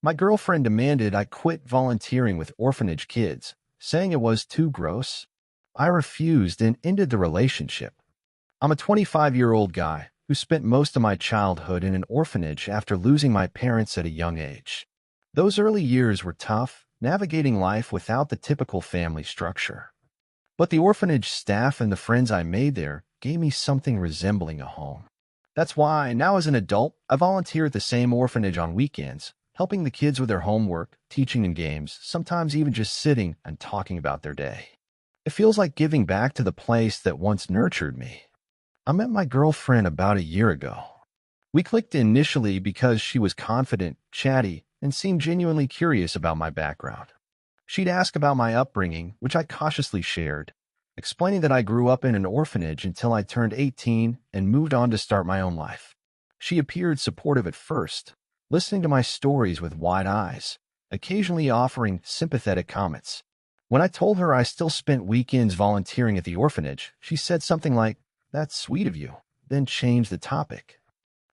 My girlfriend demanded I quit volunteering with orphanage kids, saying it was too gross. I refused and ended the relationship. I'm a 25-year-old guy who spent most of my childhood in an orphanage after losing my parents at a young age. Those early years were tough, navigating life without the typical family structure. But the orphanage staff and the friends I made there gave me something resembling a home. That's why, now as an adult, I volunteer at the same orphanage on weekends, helping the kids with their homework, teaching them games, sometimes even just sitting and talking about their day. It feels like giving back to the place that once nurtured me. I met my girlfriend about a year ago. We clicked initially because she was confident, chatty, and seemed genuinely curious about my background. She'd ask about my upbringing, which I cautiously shared, explaining that I grew up in an orphanage until I turned 18 and moved on to start my own life. She appeared supportive at first, listening to my stories with wide eyes, occasionally offering sympathetic comments. When I told her I still spent weekends volunteering at the orphanage, she said something like, "That's sweet of you," then changed the topic.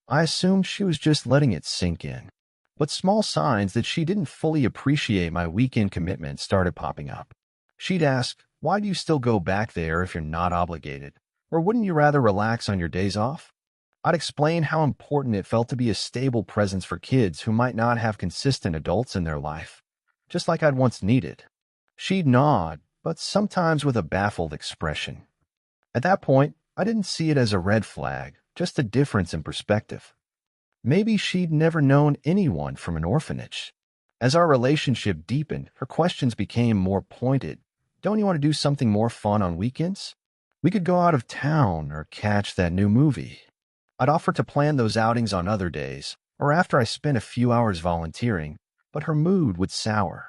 I assumed she was just letting it sink in. But small signs that she didn't fully appreciate my weekend commitment started popping up. She'd ask, "Why do you still go back there if you're not obligated? Or wouldn't you rather relax on your days off?" I'd explain how important it felt to be a stable presence for kids who might not have consistent adults in their life, just like I'd once needed. She'd nod, but sometimes with a baffled expression. At that point, I didn't see it as a red flag, just a difference in perspective. Maybe she'd never known anyone from an orphanage. As our relationship deepened, her questions became more pointed. "Don't you want to do something more fun on weekends? We could go out of town or catch that new movie." I'd offer to plan those outings on other days, or after I spent a few hours volunteering, but her mood would sour.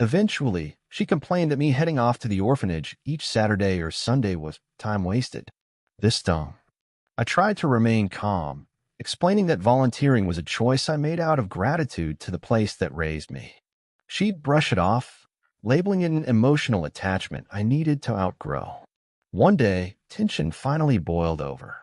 Eventually, she complained that me heading off to the orphanage each Saturday or Sunday was time wasted. This stung. I tried to remain calm, explaining that volunteering was a choice I made out of gratitude to the place that raised me. She'd brush it off, labeling it an emotional attachment I needed to outgrow. One day, tension finally boiled over.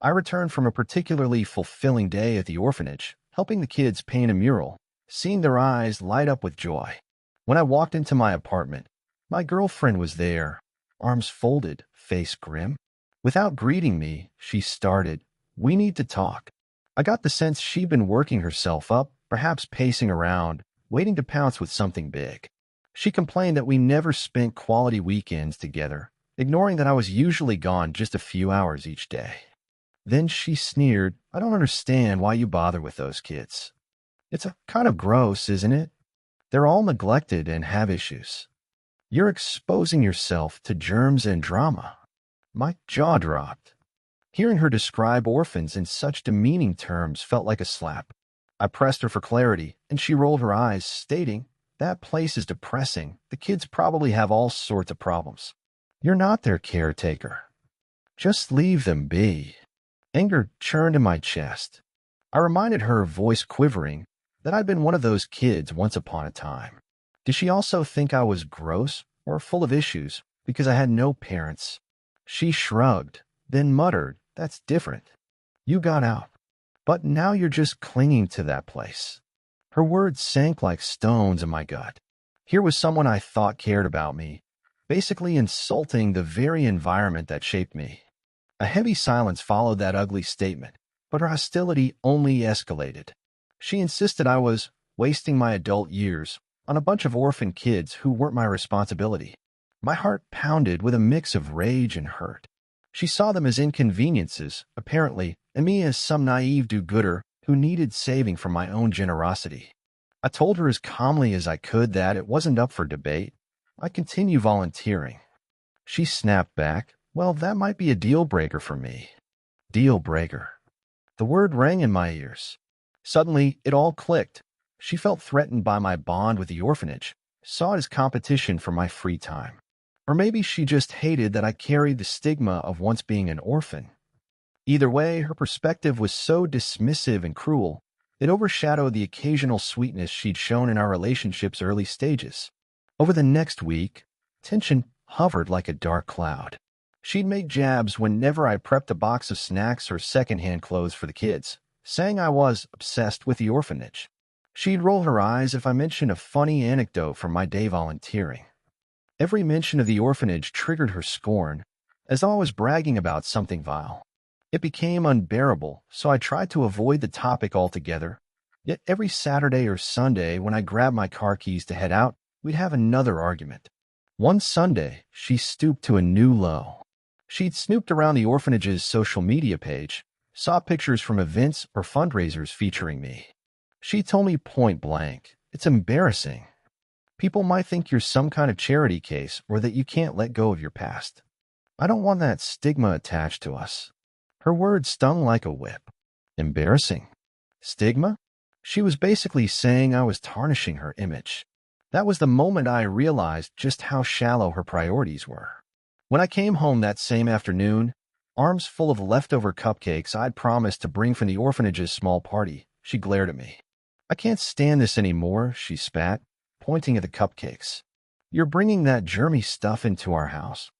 I returned from a particularly fulfilling day at the orphanage, helping the kids paint a mural, seeing their eyes light up with joy. When I walked into my apartment, my girlfriend was there, arms folded, face grim. Without greeting me, she started, "We need to talk." I got the sense she'd been working herself up, perhaps pacing around, waiting to pounce with something big. She complained that we never spent quality weekends together, ignoring that I was usually gone just a few hours each day. Then she sneered, "I don't understand why you bother with those kids. It's a kind of gross, isn't it? They're all neglected and have issues. You're exposing yourself to germs and drama." My jaw dropped. Hearing her describe orphans in such demeaning terms felt like a slap. I pressed her for clarity, and she rolled her eyes, stating, "That place is depressing. The kids probably have all sorts of problems. You're not their caretaker. Just leave them be." Anger churned in my chest. I reminded her, voice quivering, that I'd been one of those kids once upon a time. Did she also think I was gross or full of issues because I had no parents? She shrugged, then muttered, "That's different. You got out. But now you're just clinging to that place." Her words sank like stones in my gut. Here was someone I thought cared about me, basically insulting the very environment that shaped me. A heavy silence followed that ugly statement, but her hostility only escalated. She insisted I was wasting my adult years on a bunch of orphan kids who weren't my responsibility. My heart pounded with a mix of rage and hurt. She saw them as inconveniences, apparently, and me as some naive do-gooder who needed saving from my own generosity. I told her as calmly as I could that it wasn't up for debate. I'd continue volunteering. She snapped back, "Well, that might be a deal-breaker for me." Deal breaker. The word rang in my ears. Suddenly, it all clicked. She felt threatened by my bond with the orphanage, saw it as competition for my free time. Or maybe she just hated that I carried the stigma of once being an orphan. Either way, her perspective was so dismissive and cruel, it overshadowed the occasional sweetness she'd shown in our relationship's early stages. Over the next week, tension hovered like a dark cloud. She'd make jabs whenever I prepped a box of snacks or secondhand clothes for the kids, saying I was obsessed with the orphanage. She'd roll her eyes if I mentioned a funny anecdote from my day volunteering. Every mention of the orphanage triggered her scorn, as though I was bragging about something vile. It became unbearable, so I tried to avoid the topic altogether. Yet every Saturday or Sunday, when I grabbed my car keys to head out, we'd have another argument. One Sunday, she stooped to a new low. She'd snooped around the orphanage's social media page, saw pictures from events or fundraisers featuring me. She told me point blank, "It's embarrassing. People might think you're some kind of charity case or that you can't let go of your past. I don't want that stigma attached to us." Her words stung like a whip. Embarrassing? Stigma? She was basically saying I was tarnishing her image. That was the moment I realized just how shallow her priorities were. When I came home that same afternoon, arms full of leftover cupcakes I'd promised to bring from the orphanage's small party, she glared at me. "I can't stand this anymore," she spat, pointing at the cupcakes. "You're bringing that germy stuff into our house."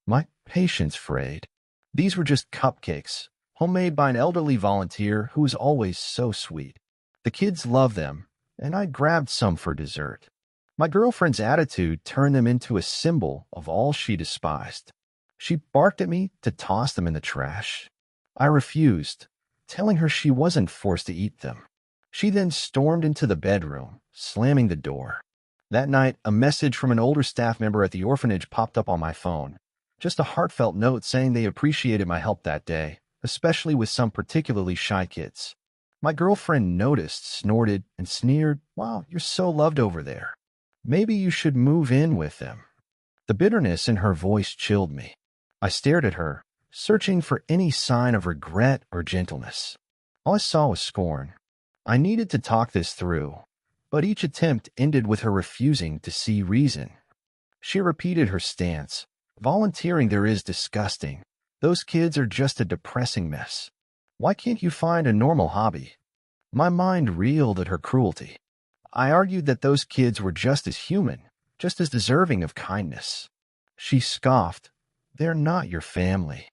My patience frayed. These were just cupcakes, homemade by an elderly volunteer who was always so sweet. The kids loved them, and I grabbed some for dessert. My girlfriend's attitude turned them into a symbol of all she despised. She barked at me to toss them in the trash. I refused, telling her she wasn't forced to eat them. She then stormed into the bedroom, slamming the door. That night, a message from an older staff member at the orphanage popped up on my phone. Just a heartfelt note saying they appreciated my help that day, especially with some particularly shy kids. My girlfriend noticed, snorted, and sneered, "Wow, you're so loved over there. Maybe you should move in with them." The bitterness in her voice chilled me. I stared at her, searching for any sign of regret or gentleness. All I saw was scorn. I needed to talk this through, but each attempt ended with her refusing to see reason. She repeated her stance. "Volunteering there is disgusting. Those kids are just a depressing mess. Why can't you find a normal hobby?" My mind reeled at her cruelty. I argued that those kids were just as human, just as deserving of kindness. She scoffed. "They're not your family."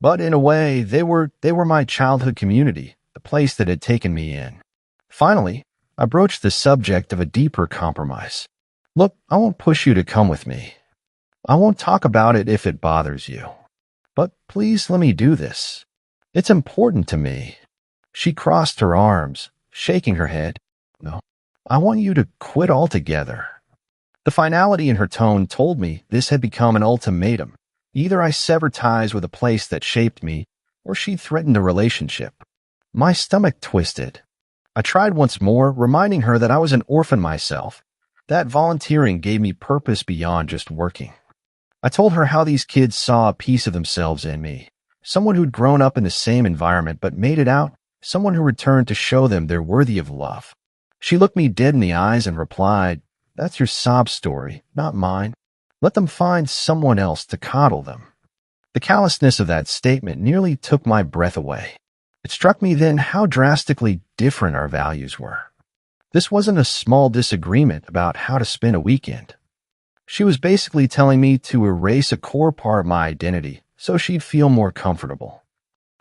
But in a way, they were my childhood community, the place that had taken me in. Finally, I broached the subject of a deeper compromise. "Look, I won't push you to come with me. I won't talk about it if it bothers you. But please let me do this. It's important to me." She crossed her arms, shaking her head. "No, I want you to quit altogether." The finality in her tone told me this had become an ultimatum. Either I sever ties with a place that shaped me, or she threatened a relationship. My stomach twisted. I tried once more, reminding her that I was an orphan myself, that volunteering gave me purpose beyond just working. I told her how these kids saw a piece of themselves in me, someone who'd grown up in the same environment but made it out, someone who returned to show them they're worthy of love. She looked me dead in the eyes and replied, "That's your sob story, not mine. Let them find someone else to coddle them." The callousness of that statement nearly took my breath away. It struck me then how drastically different our values were. This wasn't a small disagreement about how to spend a weekend. She was basically telling me to erase a core part of my identity so she'd feel more comfortable.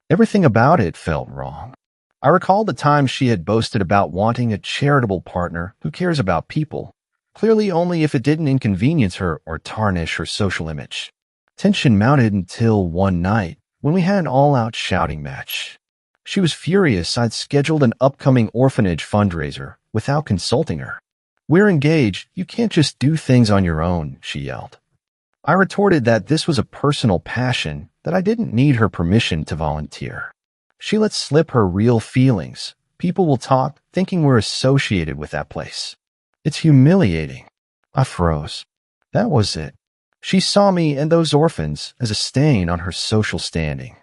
Everything about it felt wrong. I recalled the times she had boasted about wanting a charitable partner who cares about people, clearly only if it didn't inconvenience her or tarnish her social image. Tension mounted until one night when we had an all-out shouting match. She was furious I'd scheduled an upcoming orphanage fundraiser without consulting her. "We're engaged. You can't just do things on your own," she yelled. I retorted that this was a personal passion, that I didn't need her permission to volunteer. She let slip her real feelings. "People will talk, thinking we're associated with that place. It's humiliating." I froze. That was it. She saw me and those orphans as a stain on her social standing.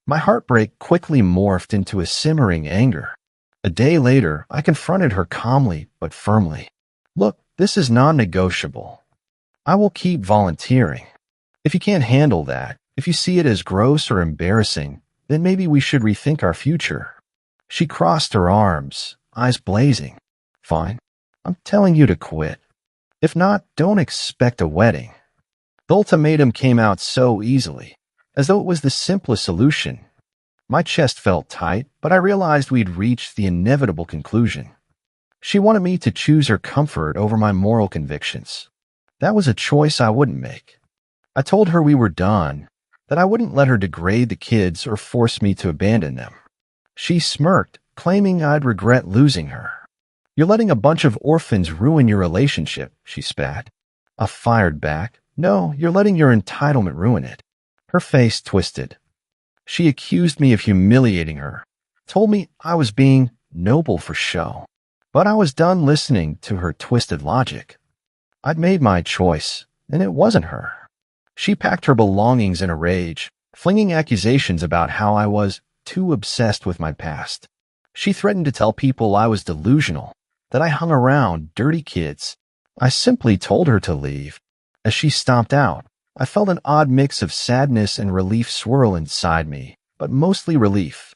My heartbreak quickly morphed into a simmering anger. A day later, I confronted her calmly but firmly. "Look, this is non-negotiable. I will keep volunteering. If you can't handle that, if you see it as gross or embarrassing, then maybe we should rethink our future." She crossed her arms, eyes blazing. "Fine. I'm telling you to quit. If not, don't expect a wedding." The ultimatum came out so easily, as though it was the simplest solution. My chest felt tight, but I realized we'd reached the inevitable conclusion. She wanted me to choose her comfort over my moral convictions. That was a choice I wouldn't make. I told her we were done, that I wouldn't let her degrade the kids or force me to abandon them. She smirked, claiming I'd regret losing her. "You're letting a bunch of orphans ruin your relationship," she spat. I fired back, "No, you're letting your entitlement ruin it." Her face twisted. She accused me of humiliating her, told me I was being noble for show. But I was done listening to her twisted logic. I'd made my choice, and it wasn't her. She packed her belongings in a rage, flinging accusations about how I was too obsessed with my past. She threatened to tell people I was delusional, that I hung around dirty kids. I simply told her to leave. As she stomped out, I felt an odd mix of sadness and relief swirl inside me, but mostly relief.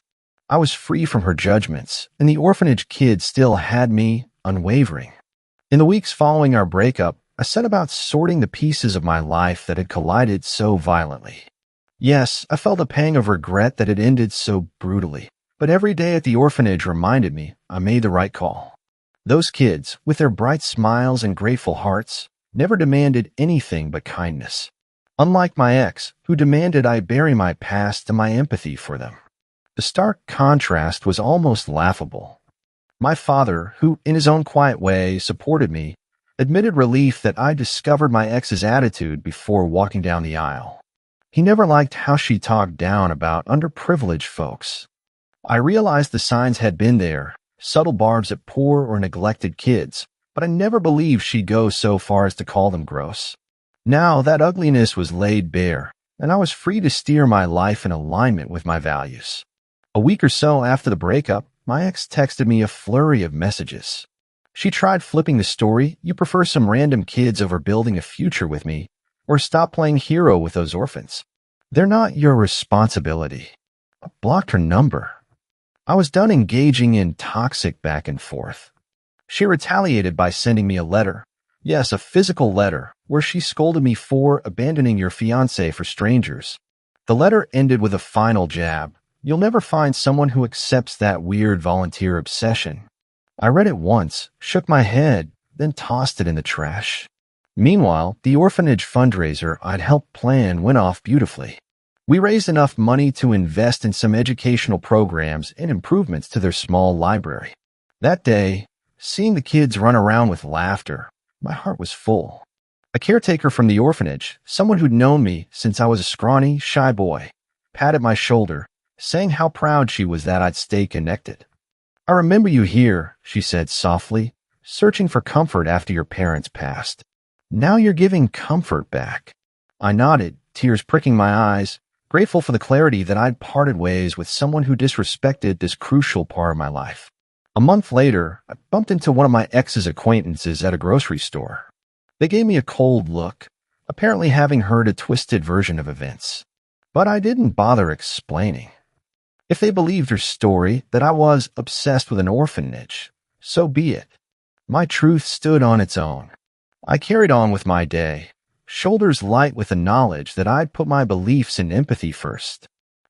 I was free from her judgments, and the orphanage kids still had me, unwavering. In the weeks following our breakup, I set about sorting the pieces of my life that had collided so violently. Yes, I felt a pang of regret that it ended so brutally, but every day at the orphanage reminded me I made the right call. Those kids, with their bright smiles and grateful hearts, never demanded anything but kindness. Unlike my ex, who demanded I bury my past and my empathy for them. The stark contrast was almost laughable. My father, who in his own quiet way supported me, admitted relief that I discovered my ex's attitude before walking down the aisle. He never liked how she talked down about underprivileged folks. I realized the signs had been there, subtle barbs at poor or neglected kids, but I never believed she'd go so far as to call them gross. Now that ugliness was laid bare, and I was free to steer my life in alignment with my values. A week or so after the breakup, my ex texted me a flurry of messages. She tried flipping the story, "You prefer some random kids over building a future with me, or stop playing hero with those orphans. They're not your responsibility." I blocked her number. I was done engaging in toxic back and forth. She retaliated by sending me a letter. Yes, a physical letter, where she scolded me for abandoning your fiancé for strangers. The letter ended with a final jab. "You'll never find someone who accepts that weird volunteer obsession." I read it once, shook my head, then tossed it in the trash. Meanwhile, the orphanage fundraiser I'd helped plan went off beautifully. We raised enough money to invest in some educational programs and improvements to their small library. That day, seeing the kids run around with laughter, my heart was full. A caretaker from the orphanage, someone who'd known me since I was a scrawny, shy boy, patted my shoulder, saying how proud she was that I'd stay connected. "I remember you here," she said softly, "searching for comfort after your parents passed. Now you're giving comfort back." I nodded, tears pricking my eyes, grateful for the clarity that I'd parted ways with someone who disrespected this crucial part of my life. A month later, I bumped into one of my ex's acquaintances at a grocery store. They gave me a cold look, apparently having heard a twisted version of events. But I didn't bother explaining. If they believed her story that I was obsessed with an orphanage, so be it. My truth stood on its own. I carried on with my day, shoulders light with the knowledge that I'd put my beliefs and empathy first.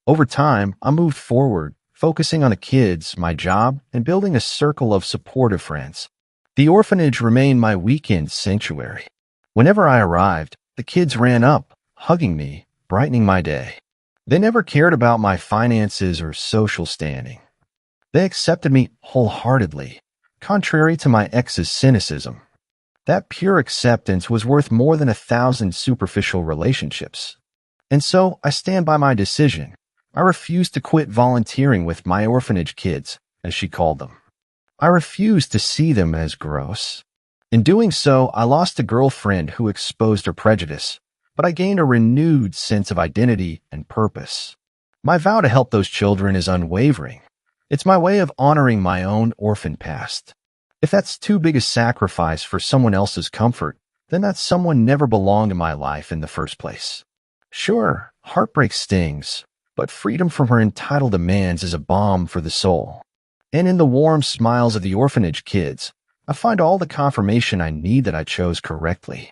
Over time, I moved forward, focusing on the kids, my job, and building a circle of supportive friends. The orphanage remained my weekend sanctuary. Whenever I arrived, the kids ran up, hugging me, brightening my day. They never cared about my finances or social standing. They accepted me wholeheartedly, contrary to my ex's cynicism. That pure acceptance was worth more than 1,000 superficial relationships. And so I stand by my decision. I refused to quit volunteering with my orphanage kids, as she called them. I refused to see them as gross. In doing so, I lost a girlfriend who exposed her prejudice, but I gained a renewed sense of identity and purpose. My vow to help those children is unwavering. It's my way of honoring my own orphan past. If that's too big a sacrifice for someone else's comfort, then that someone never belonged in my life in the first place. Sure, heartbreak stings, but freedom from her entitled demands is a balm for the soul. And in the warm smiles of the orphanage kids, I find all the confirmation I need that I chose correctly.